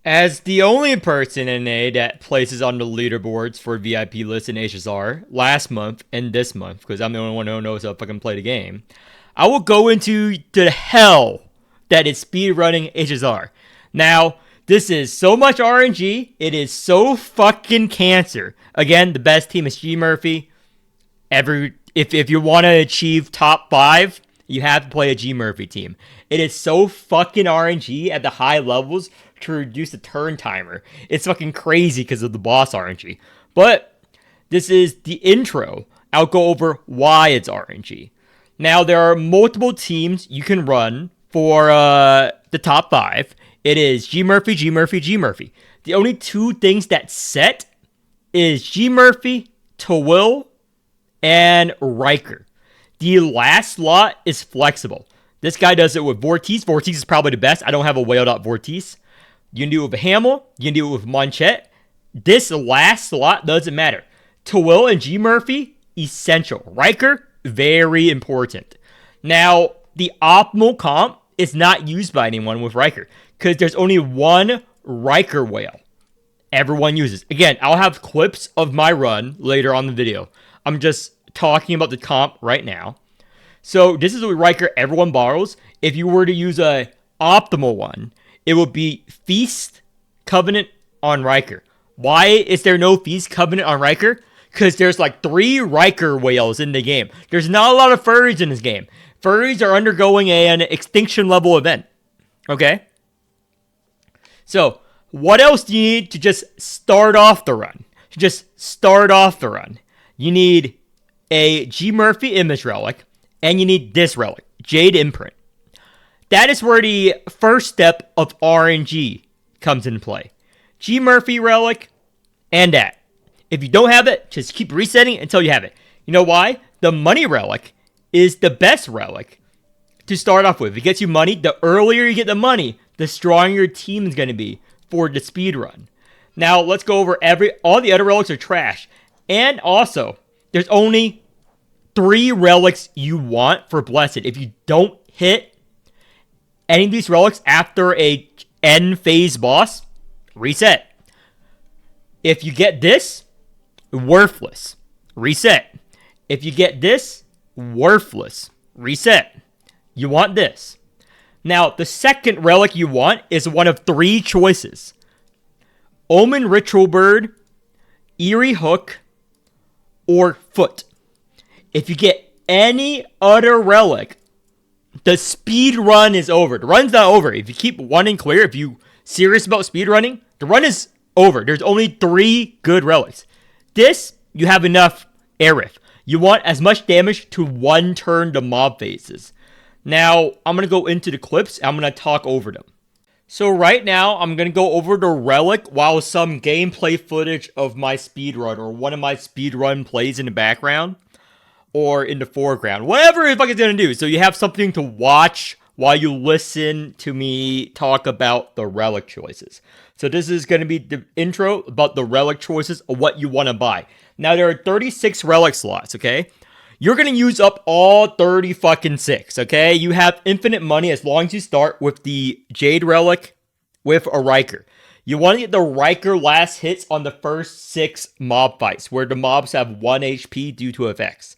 As the only person in A that places on the leaderboards for VIP lists in HSR last month and this month, because I'm the only one who knows how to fucking play the game, I will go into the hell that is speedrunning HSR. Now, this is so much RNG, it is so fucking cancer. Again, the best team is G Murphy. If you want to achieve top 5, you have to play a G Murphy team. It is so fucking RNG at the high levels to reduce the turn timer. It's fucking crazy because of the boss RNG. But this is the intro. I'll go over why it's RNG. Now, there are multiple teams you can run for the top 5. It is G Murphy, G Murphy, G Murphy. The only two things that set is G Murphy, Twill, and Riker. The last slot is flexible. This guy does it with Vortice. Vortice is probably the best. I don't have a whale Vortice. You can do it with Hamel. You can do it with Monchette. This last slot doesn't matter. Twill and G Murphy, essential. Riker, very important. Now, the optimal comp is not used by anyone with Riker, because there's only one Riker whale everyone uses. Again, I'll have clips of my run later on the video. I'm just talking about the comp right now. So this is a Riker everyone borrows. If you were to use a optimal one, it would be Feast Covenant on Riker. Why is there no Feast Covenant on Riker? Because there's like 3 Riker whales in the game. There's not a lot of furries in this game. Furries are undergoing an extinction level event. Okay? So, what else do you need to just start off the run? You need a G Murphy image relic, and you need this relic, Jade Imprint. That is where the first step of RNG comes into play. G Murphy relic, and that. If you don't have it, just keep resetting until you have it. You know why? The money relic is the best relic to start off with. It gets you money. The earlier you get the money, the stronger your team is going to be for the speed run. Now, let's go over all the other relics are trash. And also, there's only 3 relics you want for Blessed. If you don't hit any of these relics after a end phase boss, reset. If you get this, worthless. Reset. If you get this, worthless. Reset. You want this. Now, the second relic you want is one of 3 choices. Omen Ritual Bird, Eerie Hook, or Foot. If you get any other relic, the speed run is over. The run's not over. If you keep wanting clear, if you serious about speed running, the run is over. There's only 3 good relics. This, you have enough Aerith. You want as much damage to 1 turn the mob phases. Now, I'm going to go into the clips, and I'm going to talk over them. So right now, I'm going to go over the relic while some gameplay footage of my speedrun or one of my speedrun plays in the background or in the foreground. Whatever the fuck it's going to do. So you have something to watch while you listen to me talk about the relic choices. So this is going to be the intro about the relic choices of what you want to buy. Now, there are 36 relic slots, okay? You're going to use up all 30 fucking 6, okay? You have infinite money as long as you start with the Jade Relic with a Riker. You want to get the Riker last hits on the first 6 mob fights, where the mobs have 1 HP due to effects.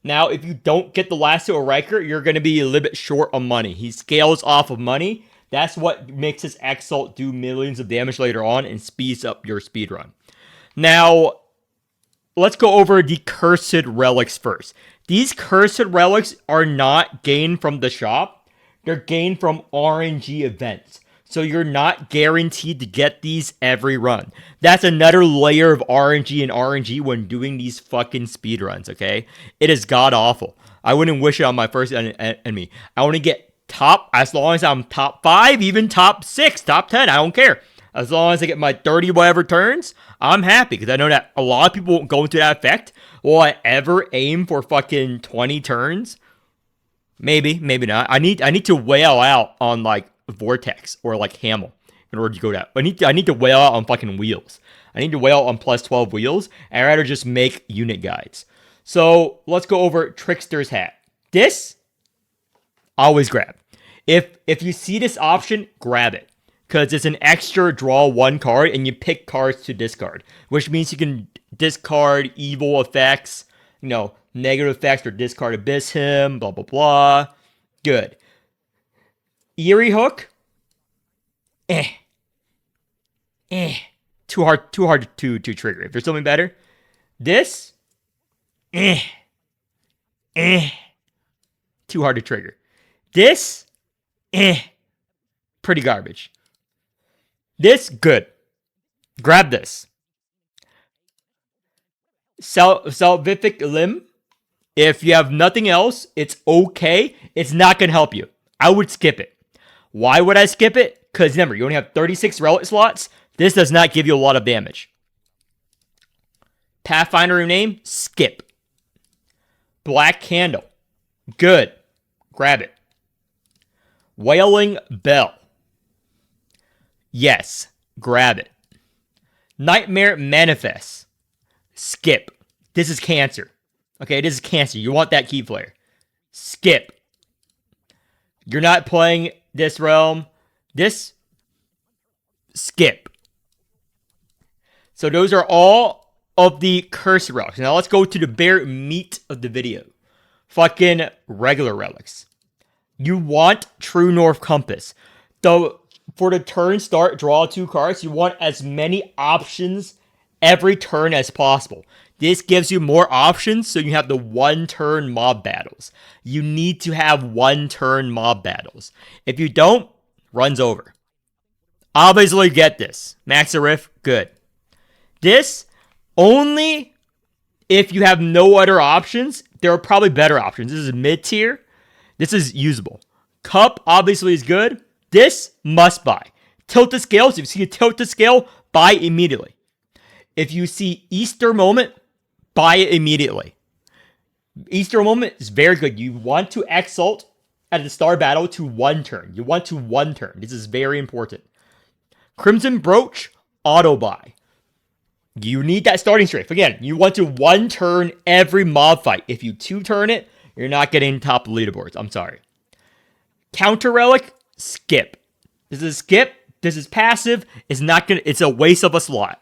Now, if you don't get the last hit of Riker, you're going to be a little bit short on money. He scales off of money. That's what makes his Exalt do millions of damage later on and speeds up your speedrun. Now, let's go over the cursed relics first. These cursed relics are not gained from the shop. They're gained from RNG events. So you're not guaranteed to get these every run. That's another layer of RNG when doing these fucking speedruns, okay? It is god-awful. I wouldn't wish it on my first enemy. I want to get top, as long as I'm top 5, even top 6, top 10, I don't care. As long as I get my 30 whatever turns, I'm happy, because I know that a lot of people won't go into that effect. Will I ever aim for fucking 20 turns? Maybe, maybe not. I need to whale out on like Vortex or like Hamel in order to go down. I need to whale out on fucking wheels. I need to whale out on plus 12 wheels. I'd rather just make unit guides. So let's go over Trickster's Hat. This, always grab. If you see this option, grab it. because it's an extra draw 1 card and you pick cards to discard, which means you can discard evil effects, negative effects, or discard Abyss Him, blah, blah, blah. Good. Eerie Hook. Too hard to trigger. If there's something better. This. Too hard to trigger. This. Pretty garbage. This, good. Grab this. Salvific Limb. If you have nothing else, it's okay. It's not going to help you. I would skip it. Why would I skip it? Because remember, you only have 36 relic slots. This does not give you a lot of damage. Pathfinder name, skip. Black Candle. Good. Grab it. Wailing Bell. Yes. Grab it. Nightmare Manifest. Skip. This is cancer. Okay, this is cancer. You want that key flare. Skip. You're not playing this realm. This. Skip. So those are all of the cursed relics. Now let's go to the bare meat of the video. Fucking regular relics. You want True North Compass. For the turn start, draw 2 cards. You want as many options every turn as possible. This gives you more options, so you have the 1-turn mob battles. You need to have 1-turn mob battles. If you don't, runs over. Obviously get this. Max Riff, good. This, only if you have no other options. There are probably better options. This is mid-tier. This is usable. Cup, obviously, is good. This, must buy. Tilt the scale. So if you see a tilt the scale, buy immediately. If you see Easter Moment, buy it immediately. Easter Moment is very good. You want to exalt at the star battle to 1 turn. You want to 1 turn. This is very important. Crimson Brooch, auto buy. You need that starting strength. Again, you want to 1 turn every mob fight. If you 2 turn it, you're not getting top leaderboards. I'm sorry. Counter Relic, skip. This is skip. This is passive. It's a waste of a slot.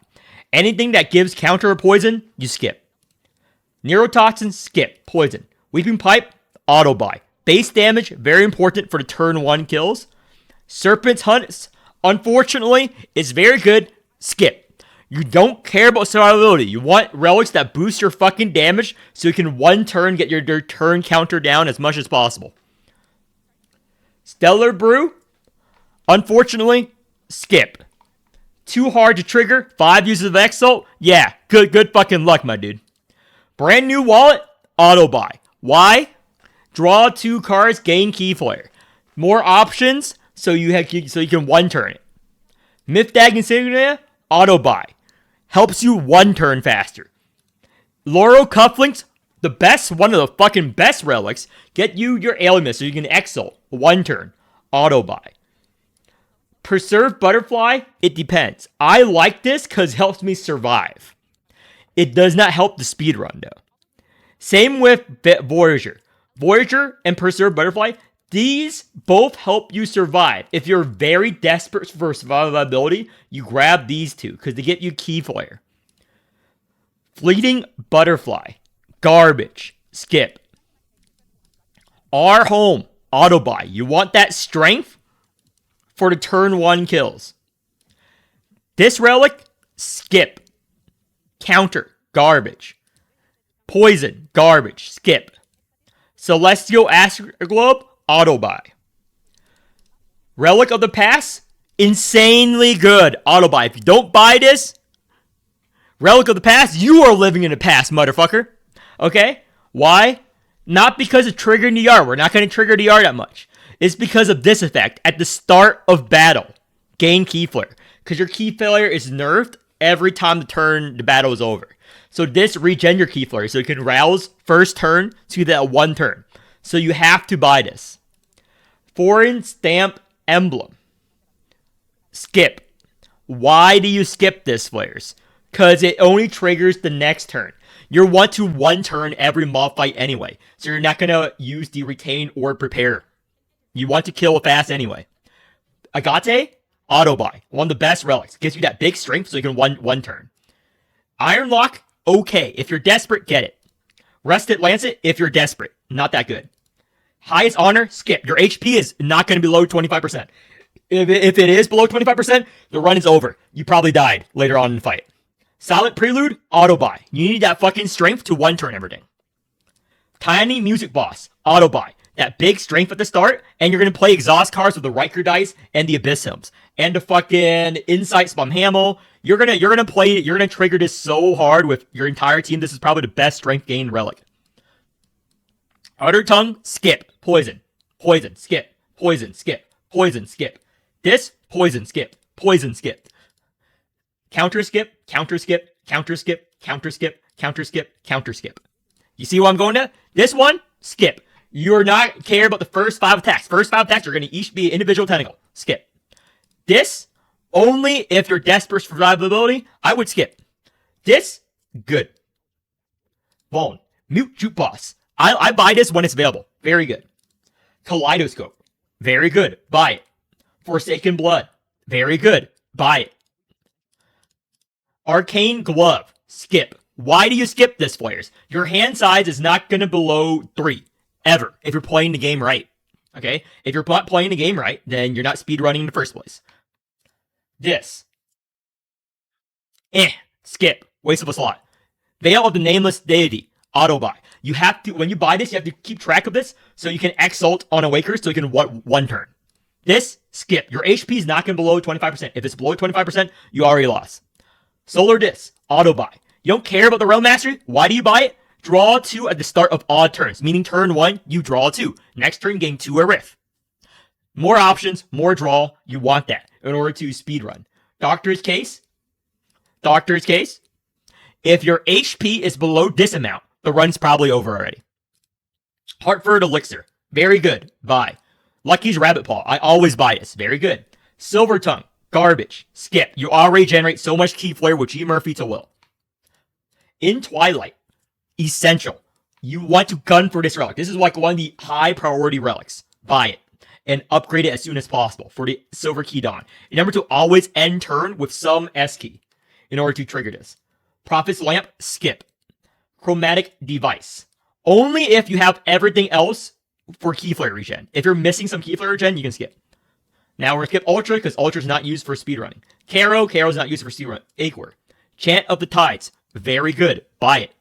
Anything that gives counter or poison, you skip. Neurotoxin, skip. Poison. Weeping Pipe, auto buy. Base damage, very important for the turn 1 kills. Serpent's Hunt, unfortunately, is very good. Skip. You don't care about survivability. You want relics that boost your fucking damage so you can 1 turn get your turn counter down as much as possible. Stellar Brew, unfortunately, skip. Too hard to trigger. 5 uses of Exalt. Yeah, good fucking luck, my dude. Brand new wallet, auto buy. Why? Draw 2 cards, gain key flare. More options, so you can 1 turn it. Mythdag Insignia, auto buy. Helps you 1 turn faster. Laurel Cufflinks, one of the fucking best relics, get you your Alien so you can exalt 1 turn. Auto buy. Preserve Butterfly, it depends. I like this because it helps me survive. It does not help the speedrun though. Same with Voyager. Voyager and Preserve Butterfly, these both help you survive. If you're very desperate for survivability, you grab these 2 because they get you key flare. Fleeting Butterfly, garbage, skip. Our Home, auto buy. You want that strength for the turn 1 kills. This relic, skip. Counter, garbage. Poison, garbage, skip. Celestial Globe, auto buy. Relic of the Past, insanely good. Auto buy. If you don't buy this, Relic of the Past, you are living in the past, motherfucker. Okay? Why? Not because of triggering the R. We're not going to trigger the R that much. It's because of this effect at the start of battle. Gain key flare. Because your key flare is nerfed every time the battle is over. So this regen your key flare. So you can rouse first turn to that 1 turn. So you have to buy this. Foreign Stamp Emblem. Skip. Why do you skip this, flares? Because it only triggers the next turn. You want to 1 turn every mob fight anyway. So you're not going to use the retain or prepare. You want to kill fast anyway. Agate, auto buy. One of the best relics. Gives you that big strength so you can one turn. Iron Lock, okay. If you're desperate, get it. Rusted Lancet, if you're desperate. Not that good. Highest Honor, skip. Your HP is not going to be below 25%. If it is below 25%, the run is over. You probably died later on in the fight. Silent Prelude, auto buy. You need that fucking strength to one turn everything. Tiny Music Boss, auto buy. That big strength at the start, and you're gonna play exhaust cards with the Riker dice and the Abyss Hymns. And the fucking Insight Spam Hamel. You're gonna trigger this so hard with your entire team. This is probably the best strength gain relic. Utter Tongue, skip. Poison. Poison, skip. Poison, skip. Poison, skip. This, poison, skip. Poison, skip. Counter skip, counter skip, counter skip, counter skip, counter skip, counter skip. You see what I'm going to? This one, skip. You're not care about the first 5 attacks. First 5 attacks are going to each be an individual tentacle. Skip. This, only if you're desperate for survivability, I would skip. This, good. Bone. Mute Juke Boss. I buy this when it's available. Very good. Kaleidoscope. Very good. Buy it. Forsaken Blood. Very good. Buy it. Arcane Glove. Skip. Why do you skip this, players? Your hand size is not going to below 3. Ever. If you're playing the game right. Okay? If you're not playing the game right, then you're not speedrunning in the first place. This. Skip. Waste of a slot. Veil of the Nameless Deity. Auto buy. You have to, when you buy this, you have to keep track of this so you can exalt on Awakers so you can one turn. This, skip. Your HP is not going to be below 25%. If it's below 25%, you already lost. Solar Disc, auto buy. You don't care about the Realm Mastery? Why do you buy it? Draw 2 at the start of odd turns, meaning turn 1, you draw 2. Next turn, gain 2 Arith. More options, more draw. You want that in order to speedrun. Doctor's Case. Doctor's Case. If your HP is below this amount, the run's probably over already. Hartford Elixir. Very good. Buy. Lucky's Rabbit Paw. I always buy this. Very good. Silver Tongue. Garbage. Skip. You already generate so much Key Flare with G. Murphy to will. In Twilight. Essential. You want to gun for this relic. This is like one of the high priority relics. Buy it. And upgrade it as soon as possible for the Silver Key Dawn. Remember to always end turn with some S key in order to trigger this. Prophet's Lamp. Skip. Chromatic Device. Only if you have everything else for Key Flare regen. If you're missing some Key Flare regen, you can skip. Now we're going to skip Ultra because Ultra is not used for speedrunning. Caro's not used for speedrunning. Acre. Chant of the Tides. Very good. Buy it.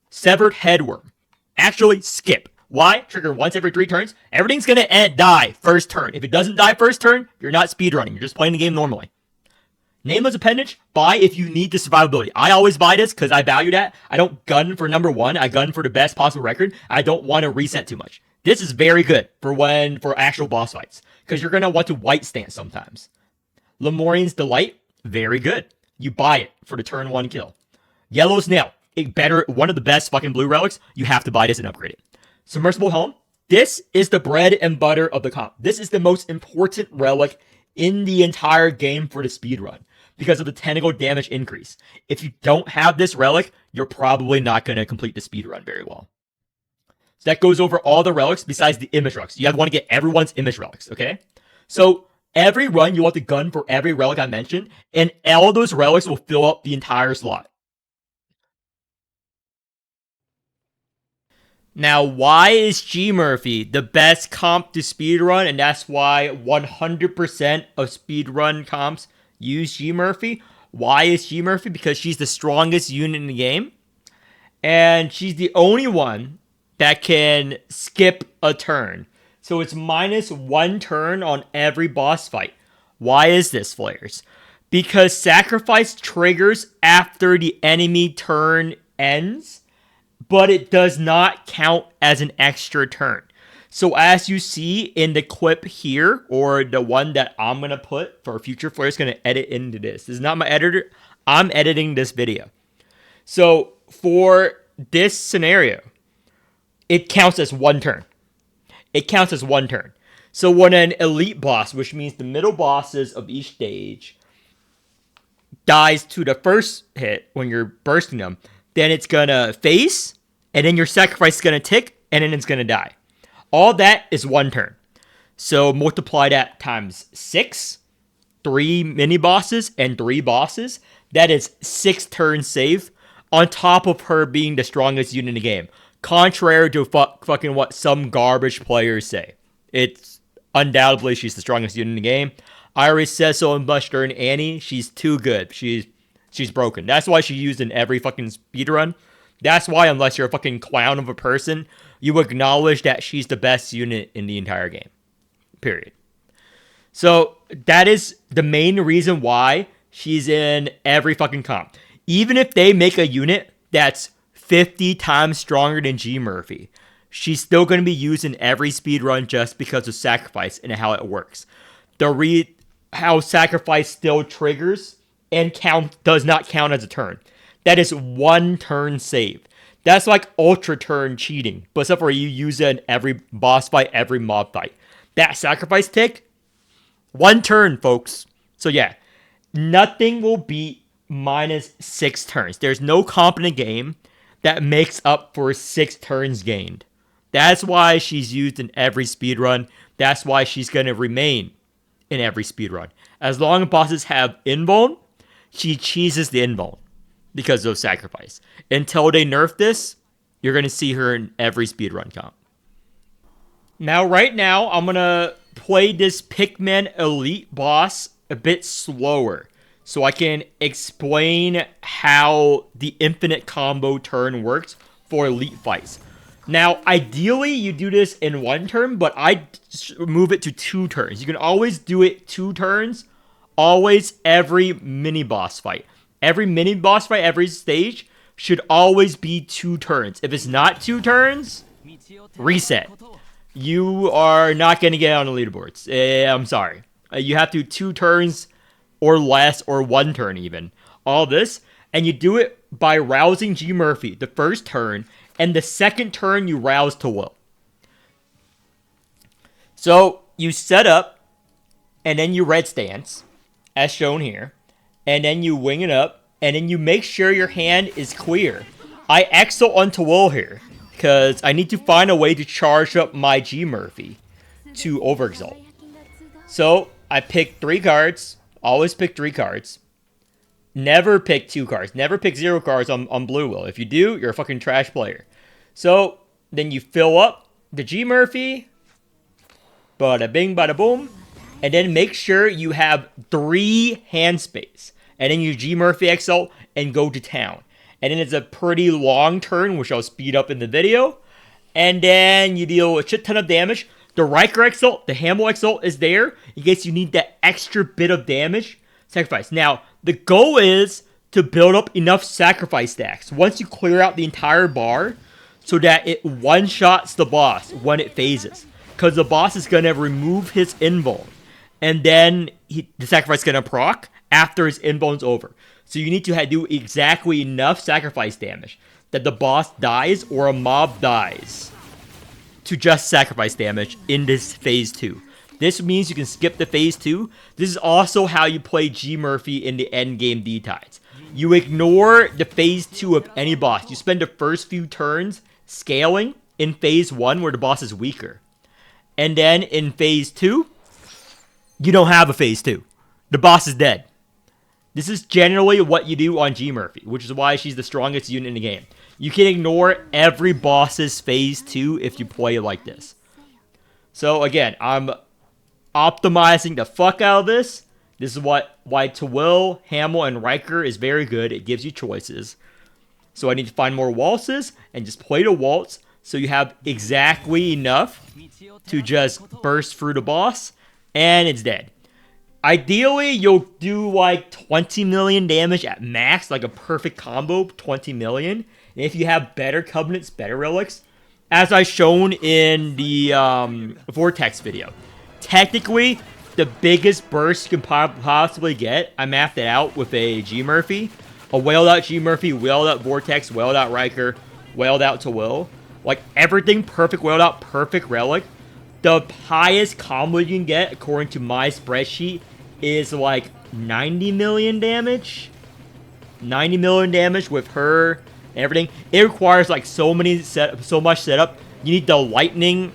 Severed Headworm. Actually, skip. Why? Trigger once every 3 turns. Everything's going to die first turn. If it doesn't die first turn, you're not speedrunning. You're just playing the game normally. Nameless Appendage. Buy if you need the survivability. I always buy this because I value that. I don't gun for number 1. I gun for the best possible record. I don't want to reset too much. This is very good for actual boss fights because you're going to want to white stance sometimes. Lemurian's Delight. Very good. You buy it for the turn 1 kill. Yellow Snail. One of the best fucking blue relics. You have to buy this and upgrade it. Submersible Helm. This is the bread and butter of the comp. This is the most important relic in the entire game for the speedrun because of the tentacle damage increase. If you don't have this relic, you're probably not going to complete the speedrun very well. So that goes over all the relics besides the image relics. You want to get everyone's image relics, okay? So every run, you want to gun for every relic I mentioned, and all those relics will fill up the entire slot. Now, why is G Murphy the best comp to speedrun? And that's why 100% of speedrun comps use G Murphy. Why is G Murphy? Because she's the strongest unit in the game. And she's the only one that can skip a turn. So it's minus 1 turn on every boss fight. Why is this, players? Because sacrifice triggers after the enemy turn ends, but it does not count as an extra turn. So as you see in the clip here, or the one that I'm going to put for future players going to edit into this. This is not my editor. I'm editing this video. So for this scenario, it counts as 1 turn. It counts as 1 turn. So when an elite boss, which means the middle bosses of each stage, dies to the first hit when you're bursting them, then it's going to face, and then your sacrifice is going to tick, and then it's going to die. All that is 1 turn. So multiply that times 6, 3 mini bosses and 3 bosses, that is 6 turns safe, on top of her being the strongest unit in the game. Contrary to fucking what some garbage players say. It's undoubtedly she's the strongest unit in the game. I already said so much during Annie. She's too good. She's broken. That's why she's used in every fucking speedrun. That's why, unless you're a fucking clown of a person, you acknowledge that she's the best unit in the entire game. Period. So that is the main reason why she's in every fucking comp. Even if they make a unit that's 50 times stronger than G Murphy, she's still going to be used in every speedrun just because of sacrifice and how it works. How sacrifice still triggers and does not count as a turn. That is 1 turn save. That's like ultra turn cheating, but except for you use it in every boss fight, every mob fight. That sacrifice tick, 1 turn, folks. So yeah, nothing will beat minus 6 turns. There's no comp in the game that makes up for 6 turns gained. That's why she's used in every speedrun. That's why she's going to remain in every speedrun. As long as bosses have invuln, she cheeses the invuln because of sacrifice. Until they nerf this, you're going to see her in every speedrun comp. Now, right now, I'm going to play this Pikmin Elite boss a bit slower so I can explain how the infinite combo turn works for elite fights. Now, ideally, you do this in 1 turn, but I move it to 2 turns. You can always do it 2 turns, always every mini-boss fight. Every mini-boss fight, every stage, should always be 2 turns. If it's not 2 turns, reset. You are not going to get on the leaderboards. I'm sorry. You have to 2 turns or less, or 1 turn even. All this, and you do it by rousing G Murphy the first turn, and the second turn you rouse to Will. So you set up, and then you red stance, as shown here, and then you wing it up, and then you make sure your hand is clear. I exo onto Will here, because I need to find a way to charge up my G Murphy to overexalt. So I pick 3 cards, always pick 3 cards. Never pick 2 cards. Never pick 0 cards on Blue Will. If you do, you're a fucking trash player. So, then you fill up the G Murphy. Bada bing, bada boom. And then make sure you have 3 hand space. And then you G Murphy exalt and go to town. And then it's a pretty long turn, which I'll speed up in the video. And then you deal a shit ton of damage. The Riker exalt, the Hamill exalt is there in case you need that extra bit of damage. Sacrifice. Now, the goal is to build up enough sacrifice stacks once you clear out the entire bar so that it one-shots the boss when it phases. Because the boss is going to remove his invuln. And then the sacrifice is going to proc after his invuln's over. So you need to do exactly enough sacrifice damage that the boss dies or a mob dies to just sacrifice damage in this phase 2. This means you can skip the phase 2. This is also how you play G Murphy in the endgame D-Tides. You ignore the phase 2 of any boss. You spend the first few turns scaling in phase 1 where the boss is weaker. And then in phase 2, you don't have a phase 2. The boss is dead. This is generally what you do on G Murphy, which is why she's the strongest unit in the game. You can ignore every boss's phase 2 if you play like this. So again, I'm optimizing the fuck out of this. This is why to Will, Hamill, and Riker is very good. It gives you choices. So I need to find more waltzes and just play the waltz so you have exactly enough to just burst through the boss and it's dead. Ideally, you'll do like 20 million damage at max, like a perfect combo, 20 million. And if you have better covenants, better relics, as I shown in the Vortex video. Technically, the biggest burst you can possibly get, I mapped it out with a G Murphy. A wailed out G Murphy, wailed out Vortex, wailed out Riker, wailed out to Will. Like everything perfect, wailed out, perfect relic. The highest combo you can get, according to my spreadsheet, is like 90 million damage. 90 million damage with her and everything. It requires like so much setup. You need the lightning.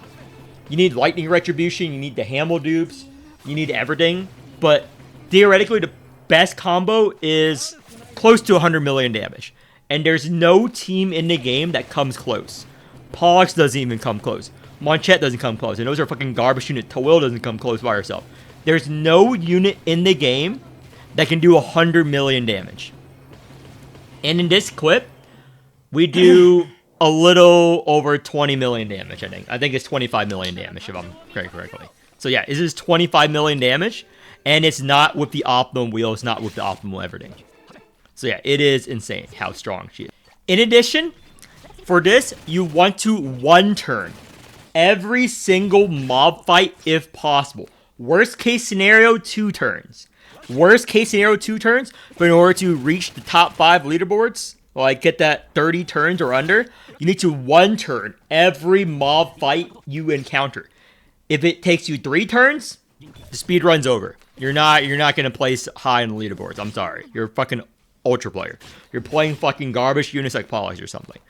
You need lightning retribution. You need the Hamill dupes. You need everything. But theoretically, the best combo is close to 100 million damage. And there's no team in the game that comes close. Pollux doesn't even come close. Monchette doesn't come close. And those are fucking garbage units. Tawil doesn't come close by herself. There's no unit in the game that can do 100 million damage. And in this clip, we do a little over 20 million damage, I think. I think it's 25 million damage, if I'm correctly. So yeah, this is 25 million damage. And it's not with the optimal wheel. It's not with the optimal everything. So yeah, it is insane how strong she is. In addition, for this, you want to one turn every single mob fight if possible. Worst case scenario, 2 turns. Worst case scenario, 2 turns. But in order to reach the top 5 leaderboards, like get that 30 turns or under, you need to one turn every mob fight you encounter. If it takes you 3 turns, the speed run's over. You're not gonna place high in the leaderboards. I'm sorry. You're a fucking ultra player. You're playing fucking garbage units like Pollux or something.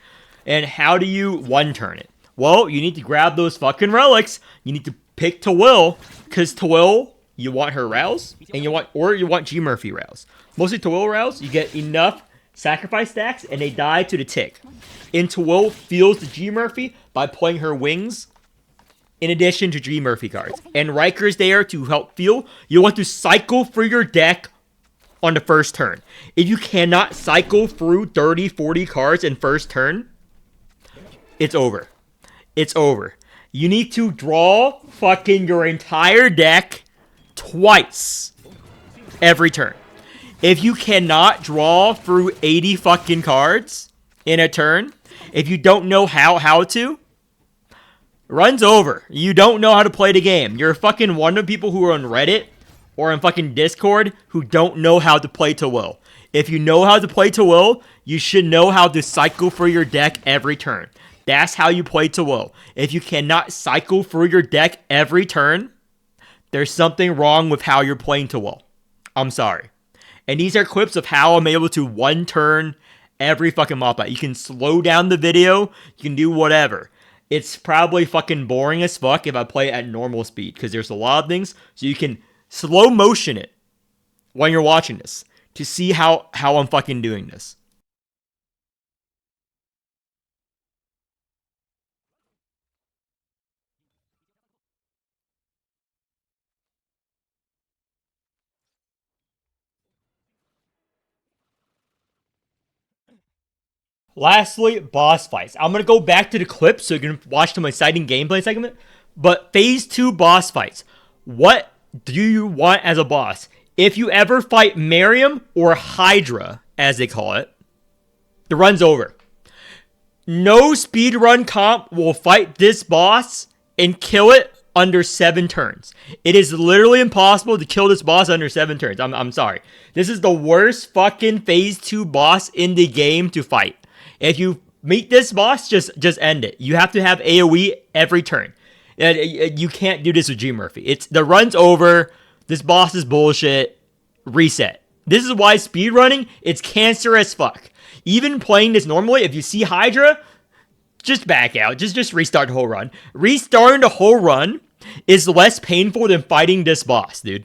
And how do you one turn it? Well, you need to grab those fucking relics. You need to pick Tawil, because Tawil, you want her rouse, and you want G Murphy rouse. Mostly Tawil rouse, you get enough sacrifice stacks, and they die to the tick. And Tawil feels the G Murphy by playing her wings, in addition to G Murphy cards. And Riker's there to help feel. You want to cycle through your deck on the first turn. If you cannot cycle through 30, 40 cards in first turn, it's over. It's over. You need to draw fucking your entire deck twice every turn. If you cannot draw through 80 fucking cards in a turn, if you don't know how to, run's over. You don't know how to play the game. You're fucking one of the people who are on Reddit or on fucking Discord who don't know how to play Tawil. If you know how to play Tawil, you should know how to cycle through your deck every turn. That's how you play Tawil. If you cannot cycle through your deck every turn, there's something wrong with how you're playing Tawil. I'm sorry. And these are clips of how I'm able to one turn every fucking mob fight. You can slow down the video. You can do whatever. It's probably fucking boring as fuck if I play it at normal speed, because there's a lot of things. So you can slow motion it when you're watching this to see how I'm fucking doing this. Lastly, boss fights. I'm going to go back to the clip so you can watch some exciting gameplay segment. But phase 2 boss fights. What do you want as a boss? If you ever fight Miriam or Hydra, as they call it, the run's over. No speedrun comp will fight this boss and kill it under 7 turns. It is literally impossible to kill this boss under 7 turns. I'm sorry. This is the worst fucking phase 2 boss in the game to fight. If you meet this boss, just end it. You have to have AoE every turn. You can't do this with G Murphy. The run's over. This boss is bullshit. Reset. This is why speedrunning, it's cancer as fuck. Even playing this normally, if you see Hydra, just back out. Just restart the whole run. Restarting the whole run is less painful than fighting this boss, dude.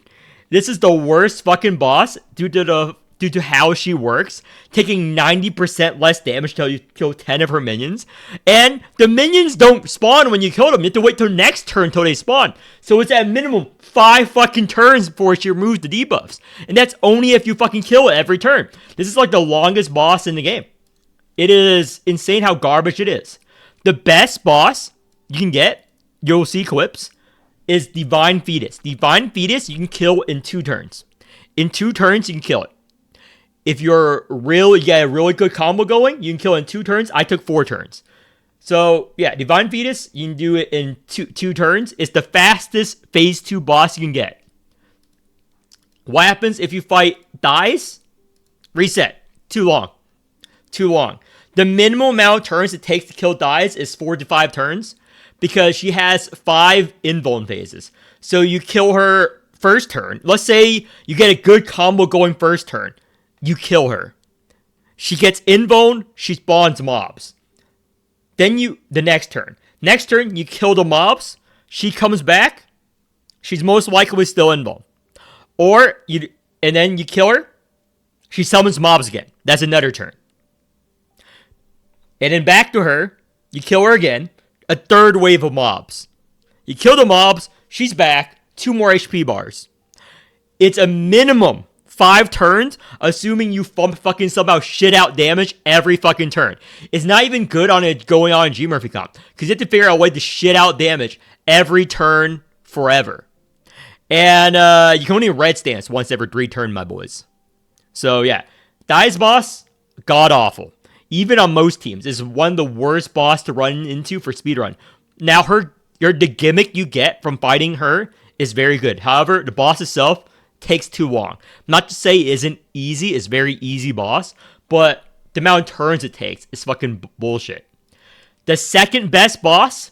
This is the worst fucking boss due to how she works, taking 90% less damage till you kill 10 of her minions. And the minions don't spawn when you kill them. You have to wait till next turn till they spawn. So it's at minimum 5 fucking turns before she removes the debuffs. And that's only if you fucking kill it every turn. This is like the longest boss in the game. It is insane how garbage it is. The best boss you can get, you'll see clips, is Divine Fetus. Divine Fetus you can kill in 2 turns. In 2 turns, you can kill it. If you got a really good combo going, you can kill it in 2 turns. I took 4 turns. So, yeah, Divine Fetus, you can do it in two turns. It's the fastest phase 2 boss you can get. What happens if you fight dies? Reset. Too long. Too long. The minimum amount of turns it takes to kill dies is 4 to 5 turns, because she has 5 invuln phases. So you kill her first turn. Let's say you get a good combo going first turn. You kill her. She gets invuln, she spawns mobs. Then the next turn. Next turn, you kill the mobs. She comes back. She's most likely still invuln. Or and then you kill her, she summons mobs again. That's another turn. And then back to her, you kill her again, a third wave of mobs. You kill the mobs, she's back, 2 more HP bars. It's a minimum 5 turns, assuming you fucking somehow shit out damage every fucking turn. It's not even good on it going on G Murphy comp, because you have to figure out a way to shit out damage every turn forever. And you can only red stance once every 3 turns, my boys. So yeah, Dies boss, god awful. Even on most teams, is one of the worst boss to run into for speedrun. Now the gimmick you get from fighting her is very good. However, the boss itself takes too long. Not to say it isn't easy, it's very easy boss, but the amount of turns it takes is fucking bullshit. The second best boss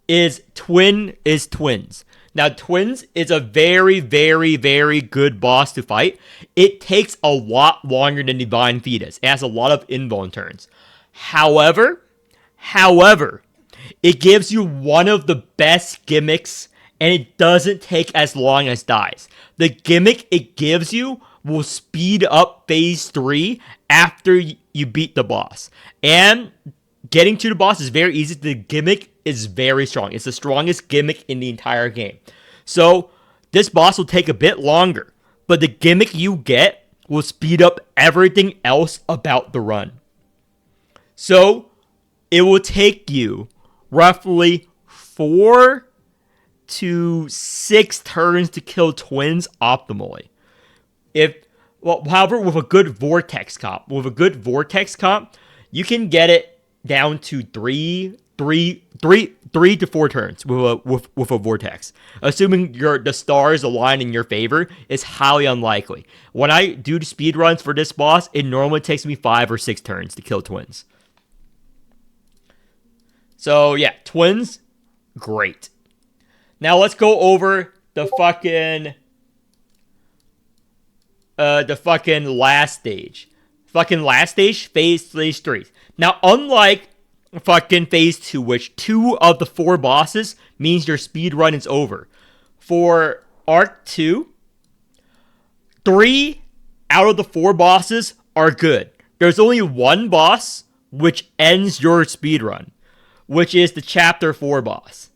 is Twins. Now, Twins is a very, very, very good boss to fight. It takes a lot longer than Divine Fetus. It has a lot of invuln turns. However, it gives you one of the best gimmicks, and it doesn't take as long as Dies. The gimmick it gives you will speed up phase 3 after you beat the boss. And getting to the boss is very easy. The gimmick is very strong. It's the strongest gimmick in the entire game. So this boss will take a bit longer, but the gimmick you get will speed up everything else about the run. So it will take you roughly 4 to 6 turns to kill Twins optimally. However, with a good vortex comp, you can get it down to 3 to 4 turns with a vortex. Assuming the stars align in your favor is highly unlikely. When I do the speed runs for this boss, it normally takes me 5 or 6 turns to kill Twins. So yeah, Twins, great. Now let's go over the fucking last stage. Phase 3. Now, unlike fucking phase 2, which 2 of the 4 bosses means your speed run is over. For Arc 2, 3 out of the 4 bosses are good. There's only one boss which ends your speed run, which is the Chapter 4 boss.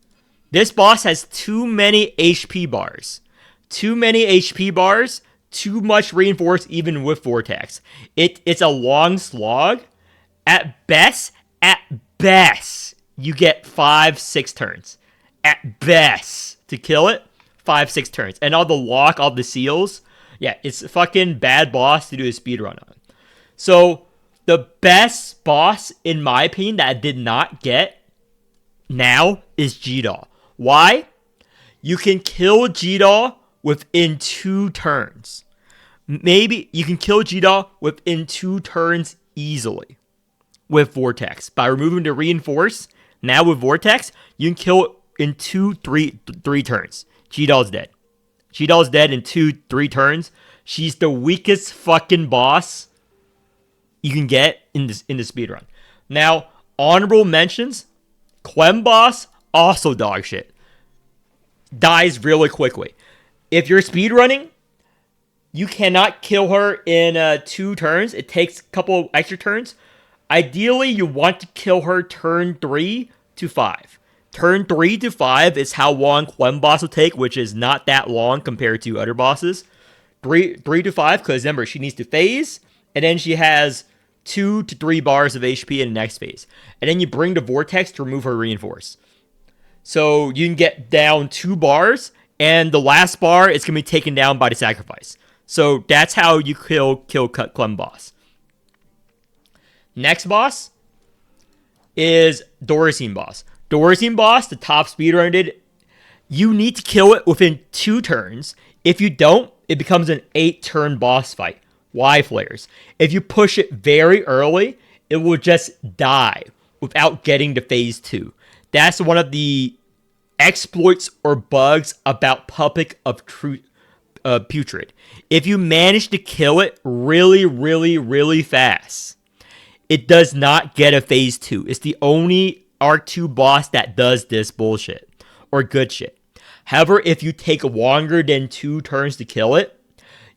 This boss has too many HP bars. Too much reinforce even with Vortex. It's a long slog. At best, you get 5-6 turns. At best, to kill it, 5-6 turns. And all the seals, yeah, it's a fucking bad boss to do a speedrun on. So, the best boss, in my opinion, that I did not get now is G-Doll. Why? You can kill G-Doll within 2 turns. Maybe you can kill G-Doll within 2 turns easily with Vortex. By removing the reinforce, now with Vortex, you can kill it in 3 turns. G-Doll's dead. G-Doll's dead in 2-3 turns. She's the weakest fucking boss you can get in the speedrun. Now, honorable mentions, Clem boss, also dog shit. Dies really quickly. If you're speedrunning, you cannot kill her in 2 turns. It takes a couple extra turns. Ideally, you want to kill her turn 3 to 5. Turn 3 to 5 is how long Clem boss will take, which is not that long compared to other bosses. 3 to 5, because remember, she needs to phase, and then she has 2 to 3 bars of HP in the next phase. And then you bring the Vortex to remove her reinforce. So you can get down 2 bars, and the last bar is going to be taken down by the sacrifice. So that's how you kill Clem boss. Next boss is Dorosine boss. Dorosine boss, the top speedrunner did, you need to kill it within 2 turns. If you don't, it becomes an 8-turn boss fight. Y flares. If you push it very early, it will just die without getting to phase 2. That's one of the exploits or bugs about Puppet of Putrid. If you manage to kill it really, really, really fast, it does not get a phase 2. It's the only Arc 2 boss that does this bullshit or good shit. However, if you take longer than 2 turns to kill it,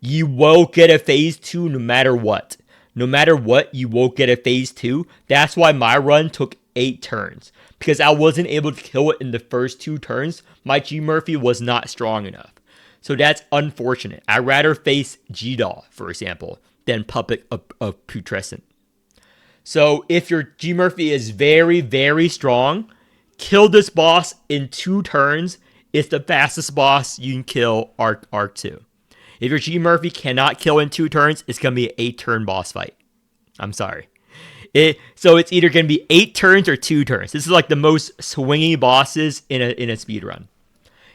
You will get a phase 2 no matter what. No matter what, you will get a phase 2. That's why my run took 8 turns. Because I wasn't able to kill it in the first 2 turns. My G Murphy was not strong enough. So that's unfortunate. I'd rather face G-Doll, for example, than Puppet of Putrescent. So if your G Murphy is very, very strong, kill this boss in 2 turns. It's the fastest boss you can kill Arc 2. If your G Murphy cannot kill in 2 turns, it's going to be an 8-turn boss fight. I'm sorry. So it's either going to be 8 turns or 2 turns. This is like the most swingy bosses in a speedrun.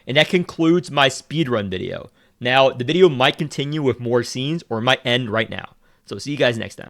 And that concludes my speedrun video. Now, the video might continue with more scenes or it might end right now. So see you guys next time.